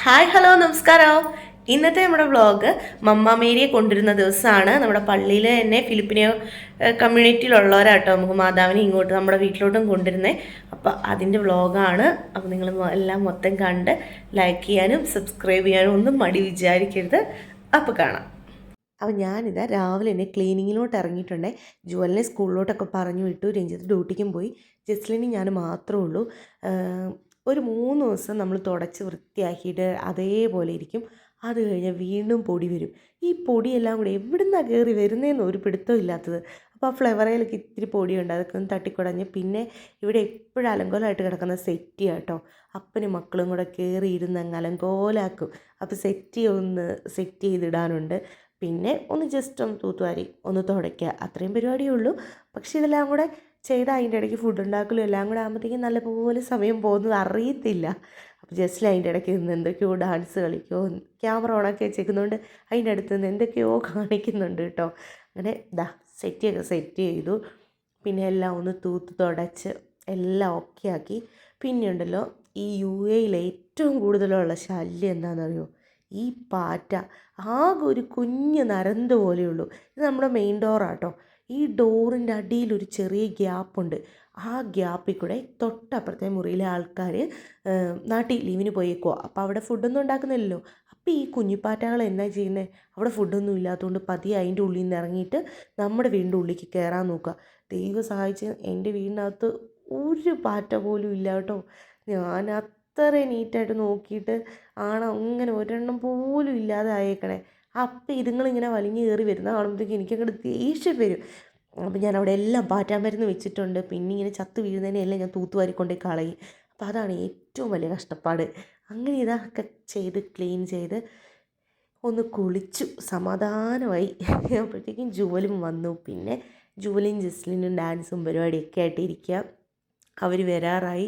Hi hello നമസ്കാരം. ഇന്നത്തെ നമ്മുടെ വ്ളോഗ് മമ്മ മേരിയെ കൊണ്ടുവരുന്ന ദിവസമാണ്. നമ്മുടെ പള്ളിയിൽ തന്നെ ഫിലിപ്പിനിയോ കമ്മ്യൂണിറ്റിയിലുള്ളവരാട്ടോ നമുക്ക് മാതാവിനെ ഇങ്ങോട്ട് നമ്മുടെ വീട്ടിലോട്ടും കൊണ്ടുവരുന്നത്. അപ്പോൾ അതിൻ്റെ വ്ളോഗാണ്. അപ്പോൾ നിങ്ങൾ എല്ലാം മൊത്തം കണ്ട് ലൈക്ക് ചെയ്യാനും സബ്സ്ക്രൈബ് ചെയ്യാനും ഒന്നും മടി വിചാരിക്കരുത്. അപ്പോൾ കാണാം. അപ്പോൾ ഞാനിതാ രാവിലെ തന്നെ ക്ലീനിങ്ങിലോട്ട് ഇറങ്ങിയിട്ടുണ്ടേ. ജുവലിനെ സ്കൂളിലോട്ടൊക്കെ പറഞ്ഞു വിട്ടു. രഞ്ജിത്ത് ഡ്യൂട്ടിക്കും പോയി. ജസ്ലിന് ഞാൻ മാത്രമേ ഉള്ളൂ. ഒരു 3 ദിവസം നമ്മൾ തുടച്ച് വൃത്തിയാക്കിയിട്ട് അതേപോലെ ഇരിക്കും. അത് കഴിഞ്ഞാൽ വീണ്ടും പൊടി വരും. ഈ പൊടിയെല്ലാം കൂടി എവിടെ നിന്നാണ് കയറി വരുന്നതെന്ന് ഒരു പിടുത്തവും ഇല്ലാത്തത്. അപ്പോൾ ആ ഫ്ലവറയിലൊക്കെ ഇത്തിരി പൊടിയുണ്ട്, അതൊക്കെ ഒന്ന് തട്ടിക്കുടഞ്ഞ്. പിന്നെ ഇവിടെ എപ്പോഴും അലങ്കോലമായിട്ട് കിടക്കുന്ന സെറ്റി കേട്ടോ. അപ്പനും മക്കളും കൂടെ കയറി ഇരുന്ന് അങ്ങ് അലങ്കോലാക്കും. അപ്പോൾ സെറ്റ് ചെയ്തിടാനുണ്ട്. പിന്നെ ഒന്ന് ജസ്റ്റ് ഒന്ന് തൂത്തുവാരി ഒന്ന് തുടയ്ക്കുക, അത്രയും പരിപാടിയേ ഉള്ളൂ. പക്ഷേ ഇതെല്ലാം കൂടെ ചെയ്താൽ അതിൻ്റെ ഇടയ്ക്ക് ഫുഡ് ഉണ്ടാക്കലും എല്ലാം കൂടെ ആകുമ്പോഴത്തേക്കും നല്ലപോലെ സമയം പോകുന്നത് അറിയത്തില്ല. അപ്പോൾ ജസ്റ്റ് അതിൻ്റെ ഇടയ്ക്ക് നിന്ന് എന്തൊക്കെയോ ഡാൻസ് കളിക്കുമോ, ക്യാമറ ഓണാക്കി വെച്ചേക്കുന്നതുകൊണ്ട് അതിൻ്റെ അടുത്ത് നിന്ന് എന്തൊക്കെയോ കാണിക്കുന്നുണ്ട് കേട്ടോ. അങ്ങനെ സെറ്റ് ചെയ്തു. പിന്നെ എല്ലാം ഒന്ന് തൂത്ത് തുടച്ച് എല്ലാം ഓക്കെ ആക്കി. പിന്നെ ഉണ്ടല്ലോ, ഈ UAE ഏറ്റവും കൂടുതലുള്ള ശല്യം എന്താണെന്നറിയോ? ഈ പാറ്റ. ആകെ ഒരു കുഞ്ഞ് നരന്ത് പോലെയുള്ളൂ. ഇത് നമ്മുടെ മെയിൻ ഡോറാട്ടോ. ഈ ഡോറിൻ്റെ അടിയിലൊരു ചെറിയ ഗ്യാപ്പുണ്ട്. ആ ഗ്യാപ്പിൽ കൂടെ തൊട്ടപ്പുറത്തെ മുറിയിലെ ആൾക്കാർ നാട്ടിൽ ലീവിന് പോയേക്കുവാ. അപ്പോൾ അവിടെ ഫുഡൊന്നും ഉണ്ടാക്കുന്നില്ലല്ലോ. അപ്പോൾ ഈ കുഞ്ഞിപ്പാറ്റകൾ എന്നാ ചെയ്യുന്നത്? അവിടെ ഫുഡൊന്നും ഇല്ലാത്തതുകൊണ്ട് പതിയെ അതിൻ്റെ ഉള്ളിൽ നിന്ന് ഇറങ്ങിയിട്ട് നമ്മുടെ വീടിൻ്റെ ഉള്ളിലേക്ക് കയറാൻ നോക്കുക. ദൈവം സഹായിച്ച് എൻ്റെ വീടിനകത്ത് ഒരു പാറ്റ പോലും ഇല്ല കേട്ടോ. ഞാൻ അത്ര നീറ്റായിട്ട് നോക്കിയിട്ട് അങ്ങനെ ഒരെണ്ണം പോലും ഇല്ലാതെ ആയേക്കണേ. അപ്പം ഇതുങ്ങളിങ്ങനെ വലിഞ്ഞ് കയറി വരുന്ന കാണുമ്പോഴത്തേക്ക് എനിക്കങ്ങോട്ട് ദേഷ്യം വരും. അപ്പം ഞാൻ അവിടെ എല്ലാം പാറ്റാൻ മരുന്ന് വെച്ചിട്ടുണ്ട്. പിന്നെ ഇങ്ങനെ ചത്ത് വീഴുന്നതിനെല്ലാം ഞാൻ തൂത്തുവാരിക്കൊണ്ടേ കളയും. അപ്പോൾ അതാണ് ഏറ്റവും വലിയ കഷ്ടപ്പാട്. അങ്ങനെ ഇതൊക്കെ ചെയ്ത് ക്ലീൻ ചെയ്ത് ഒന്ന് കുളിച്ചു സമാധാനമായി. അപ്പോഴത്തേക്കും ജുവലും വന്നു. പിന്നെ ജുവലും ജസ്ലിനും ഡാൻസും പരിപാടിയൊക്കെ ആയിട്ട് ഇരിക്കുക. അവർ വരാറായി.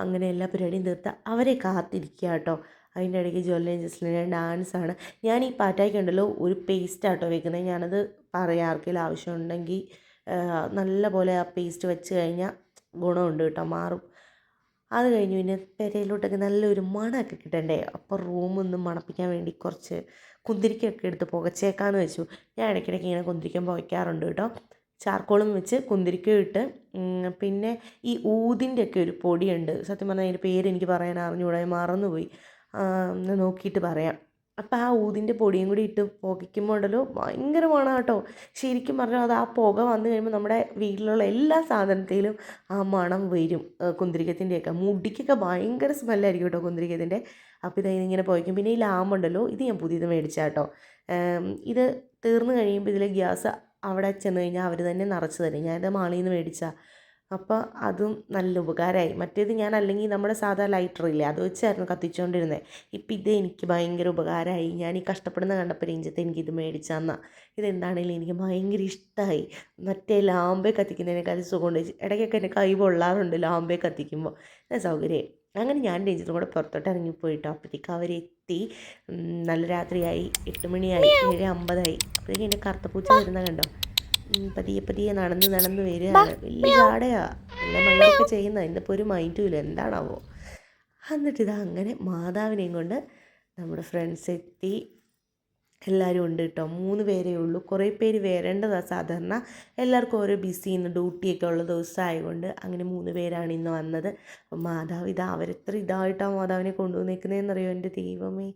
അങ്ങനെ എല്ലാ പരിപാടിയും തീർത്ത് അവരെ കാത്തിരിക്കുക കേട്ടോ. അതിൻ്റെ ഇടയ്ക്ക് ജുവലിനും ജസ്ലിനും ഡാൻസാണ്. ഞാൻ ഈ പാറ്റായ്ക്കുണ്ടല്ലോ ഒരു പേസ്റ്റ് ആട്ടോ വെക്കുന്നത്. ഞാനത് പറയാം, ആർക്കെങ്കിലും ആവശ്യമുണ്ടെങ്കിൽ നല്ല പോലെ ആ പേസ്റ്റ് വെച്ച് കഴിഞ്ഞാൽ ഗുണമുണ്ട് കേട്ടോ, മാറും. അത് കഴിഞ്ഞ് പിന്നെ പെരയിലോട്ടൊക്കെ നല്ലൊരു മണമൊക്കെ കിട്ടണ്ടേ. അപ്പോൾ റൂമൊന്നും മണപ്പിക്കാൻ വേണ്ടി കുറച്ച് കുന്തിരിക്കയൊക്കെ എടുത്ത് പുകച്ചേക്കാന്ന് വെച്ചു. ഞാൻ ഇടയ്ക്കിടയ്ക്ക് ഇങ്ങനെ കുന്തിരിക്കം പുകയ്ക്കാറുണ്ട് കേട്ടോ. ചാർക്കോളും വെച്ച് കുന്തിരിക്കം ഇട്ട്. പിന്നെ ഈ ഊതിൻ്റെയൊക്കെ ഒരു പൊടിയുണ്ട്. സത്യം പറഞ്ഞാൽ അതിൻ്റെ പേര് എനിക്ക് പറയാൻ അറിഞ്ഞുകൂടാ, മറന്നുപോയി. നോക്കിയിട്ട് പറയാം. അപ്പോൾ ആ ഊതിൻ്റെ പൊടിയും കൂടി ഇട്ട് പുകയ്ക്കുമ്പോൾ ഉണ്ടല്ലോ ഭയങ്കര മണം കേട്ടോ. ശരിക്കും പറഞ്ഞാൽ അത് ആ പുക വന്നു കഴിയുമ്പോൾ നമ്മുടെ വീട്ടിലുള്ള എല്ലാ സാധനത്തിലും ആ മണം വരും. കുന്തിരിക്കത്തിൻ്റെയൊക്കെ മുടിക്കൊക്കെ ഭയങ്കര സ്മെല്ലായിരിക്കും കേട്ടോ കുന്തിരിക്കത്തിൻ്റെ. അപ്പോൾ ഇതിങ്ങനെ പുകയ്ക്കും. പിന്നെ ഈ ലാമ്പുണ്ടല്ലോ, ഇത് ഞാൻ പുതിയത് മേടിച്ചാൽ കേട്ടോ. ഇത് തീർന്നു കഴിയുമ്പോൾ ഇതിലെ ഗ്യാസ് അവിടെ ചെന്ന് കഴിഞ്ഞാൽ അവർ തന്നെ നിറച്ച് തരും. ഞാനിത് മാളിൽ നിന്ന് മേടിച്ചാൽ. അപ്പോൾ അതും നല്ല ഉപകാരമായി. മറ്റേത് ഞാൻ അല്ലെങ്കിൽ നമ്മുടെ സാധാ ലൈറ്ററില്ലേ, അത് വെച്ചായിരുന്നു കത്തിച്ചുകൊണ്ടിരുന്നത്. ഇപ്പം ഇത് എനിക്ക് ഭയങ്കര ഉപകാരമായി. ഞാൻ ഈ കഷ്ടപ്പെടുന്ന കണ്ടപ്പോൾ രഞ്ജിത്ത് എനിക്കിത് മേടിച്ചു തന്നാൽ. ഇതെന്താണെങ്കിലും എനിക്ക് ഭയങ്കര ഇഷ്ടമായി. മറ്റേ ലാമ്പേ കത്തിക്കുന്നതിനേക്കാൾ സുഖമുണ്ട്. ഇടയ്ക്കൊക്കെ എൻ്റെ കൈ പൊള്ളാറുണ്ട് ലാമ്പേ കത്തിക്കുമ്പോൾ. സൗകര്യമായി. അങ്ങനെ ഞാൻ രഞ്ജിത്തും കൂടെ പുറത്തോട്ട് ഇറങ്ങിപ്പോയിട്ടോ. അപ്പോഴത്തേക്ക് അവരെത്തി. നല്ല രാത്രിയായി, 8 മണിയായി, 7:50 അപ്പോഴത്തേക്കും എൻ്റെ കറുത്തപ്പൂച്ച വരുന്ന കണ്ടോ. പതിയെ നടന്ന് വരികയാണ്. വലിയ ജാടയാ, നല്ല മഴയൊക്കെ ചെയ്യുന്ന. ഇന്നിപ്പോൾ ഒരു മൈൻഡും ഇല്ല, എന്താണാവോ. എന്നിട്ട് ഇതാ അങ്ങനെ മാതാവിനെയും കൊണ്ട് നമ്മുടെ ഫ്രണ്ട്സ് എത്തി. എല്ലാവരും ഉണ്ട് കേട്ടോ. 3 പേരേ ഉള്ളൂ. കുറേ പേര് വരേണ്ടതാണ് സാധാരണ. എല്ലാവർക്കും ഓരോ ബിസി, ഇന്ന് ഡ്യൂട്ടിയൊക്കെ ഉള്ള ദിവസമായതുകൊണ്ട് അങ്ങനെ 3 പേരാണ് ഇന്ന് വന്നത്. മാതാവ് അവരെത്ര ഇതായിട്ടാണ് മാതാവിനെ കൊണ്ടുവന്നേക്കുന്നതെന്നറിയോ? എൻ്റെ ദൈവമേ,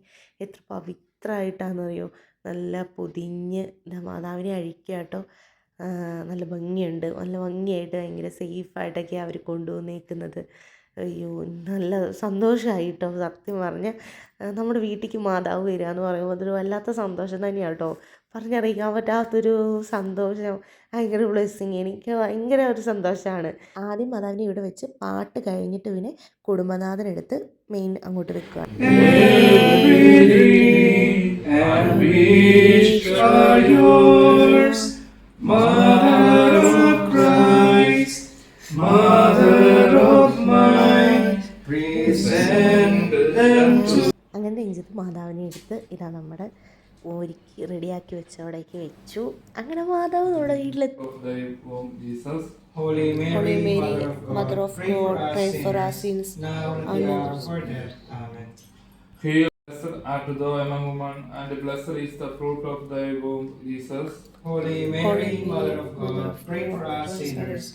എത്ര പവിത്രമായിട്ടാണെന്നറിയോ. നല്ല പൊതിഞ്ഞ് മാതാവിനെ അഴിക്കുക കേട്ടോ. നല്ല ഭംഗിയുണ്ട്. നല്ല ഭംഗിയായിട്ട് ഭയങ്കര സേഫായിട്ടൊക്കെയാണ് അവർ കൊണ്ടുവന്നേക്കുന്നത്. അയ്യോ, നല്ല സന്തോഷമായി കേട്ടോ. സത്യം പറഞ്ഞാൽ നമ്മുടെ വീട്ടിലേക്ക് മാതാവ് വരിക എന്ന് പറയുമ്പോൾ അതൊരു വല്ലാത്ത സന്തോഷം തന്നെയാണ് കേട്ടോ. പറഞ്ഞറിയിക്കാൻ പറ്റാത്തൊരു സന്തോഷം, ഭയങ്കര ബ്ലെസ്സിങ്. എനിക്ക് ഭയങ്കര ഒരു സന്തോഷമാണ്. ആദ്യം മാതാവിനെ ഇവിടെ വെച്ച് പാട്ട് കഴിഞ്ഞിട്ട് പിന്നെ കുടുംബനാഥനെടുത്ത് മെയിൻ അങ്ങോട്ട് വെക്കുക. Mother of Christ, Mother of might, present them to. അങ്ങനെ രഞ്ജിത്ത് മാതാവിനെ എടുത്ത് ഇതാ നമ്മുടെ ഒരുക്കി റെഡിയാക്കി വെച്ചവിടേക്ക് വെച്ചു. അങ്ങനെ മാതാവ് നമ്മുടെ വീട്ടിലെത്തി. Holy Mary, Mother of God, pray for us sinners. Amen. art thou among women, and blessed is the fruit of thy womb, Jesus. Holy Mary, Mother of God, pray for us sinners,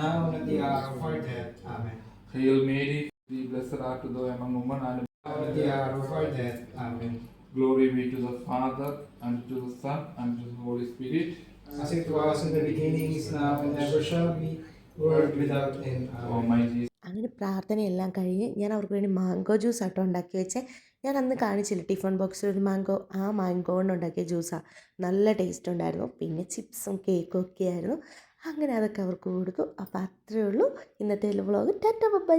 now and at the hour of our death. Amen. Hail Mary, the blessed art thou among women, and Now and at the hour of our death. Amen. glory be to the Father, and to the Son, and to the Holy Spirit. As it was in the beginning, is now, and ever shall be, world without end. O Amen. my Jesus. അങ്ങനെ പ്രാർത്ഥനയെല്ലാം കഴിഞ്ഞ് ഞാൻ അവർക്ക് വേണ്ടി mango juice ആട്ടോ ഉണ്ടാക്കി വെച്ചേ. ഞാൻ അന്ന് കാണിച്ചില്ല ടിഫൺ ബോക്സിൽ ഒരു മാംഗോ, ആ മാംഗോ കൊണ്ട് ഉണ്ടാക്കിയ ജ്യൂസാണ്. നല്ല ടേസ്റ്റ് ഉണ്ടായിരുന്നു. പിന്നെ ചിപ്സും കേക്കും ഒക്കെ ആയിരുന്നു. അങ്ങനെ അതൊക്കെ അവർക്ക് കൊടുക്കും. അപ്പോൾ അത്രയേ ഉള്ളൂ ഇന്നത്തെ വ്ളോഗ്. ടാറ്റ ബൈ.